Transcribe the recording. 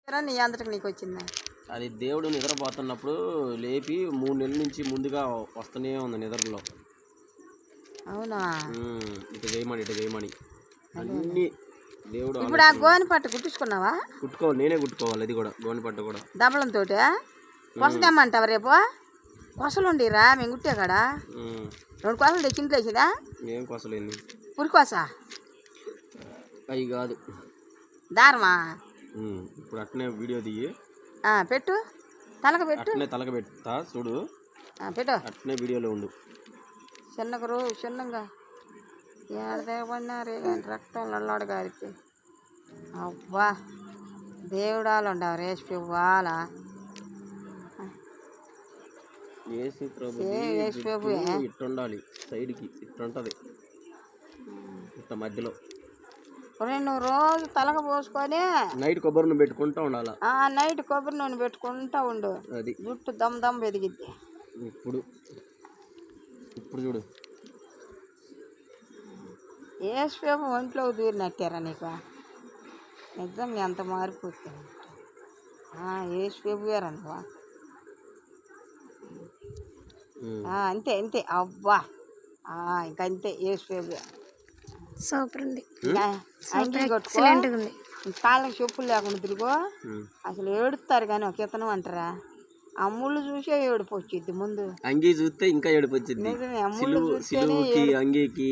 నీ అంతటికి నీకు వచ్చిందా? అది దేవుడు నిద్రపోతున్నప్పుడు లేపి 3 నెలల నుంచి ముందుగా వస్తూనే ఉంది నిద్రలో. అవునా? ఇటు చేయమని అన్ని దేవుడు. ఇప్పుడు ఆ గోని పట్టు కుట్టించుకున్నావా? కుట్టుకోవాలి, నేనే కుట్టుకోవాలి. అది కూడా గోని పట్టు కూడా దబ్బలంతో కొసదేమ్మంటావు రేపు? కొసలు ఉండిరా మేము కుట్టే కాడా 2 కొసలు తెచ్చి ఇంట్లో వేసేదా? ఏం కొసలేంది? పురికోస అవి కాదు, దారమా. ఇప్పుడు అట్నే వీడియో దిగి పెట్టు, తలక పెట్టు. అట్నే తలక పెడతా చూడు, పెట్టు. అట్నే వీడియోలో ఉండు. చిన్నగా ఏడదేపడినారే రక్తం నల్లాడు గారికి. అబ్బా దేవుడాలు ఉండవు రేసి వాళ్ళ ఇట్టుండాలి, సైడ్కి ఇట్టుంటది, ఇట్ట మధ్యలో. నువ్వు రోజు తలక పోసుకొని నైట్ కొబ్బరి నూనె పెట్టుకుంటా ఉండాలి. నైట్ కొబ్బరి నూనె పెట్టుకుంటా ఉండు, అది జుట్టు దమ్ ఎదిగిద్ది. ఇప్పుడు చూడు, ఏసేపు ఒంట్లోకి దూరినట్టారా నీకు? నిజంగా ఎంత మారిపోతుంది. ఏసేపు వేరనువా? అంతే అబ్బా, ఇంకంతే ఏసేపు. సూపర్ ఉంది, అంగీ కొట్టుకో, కాళ్ళకి చెప్పులు లేకుండా తిరుగు. అసలు ఏడుస్తారు కానీ ఒక ఇతను అంటారా? ఆ ముళ్ళు చూసే ఏడుపు వచ్చిద్ది ముందు. అంగీ చూస్తే ఇంకా ఏడుపు వచ్చింది. నిజమే, ఆ ముళ్ళు చూస్తేనే అంగీకి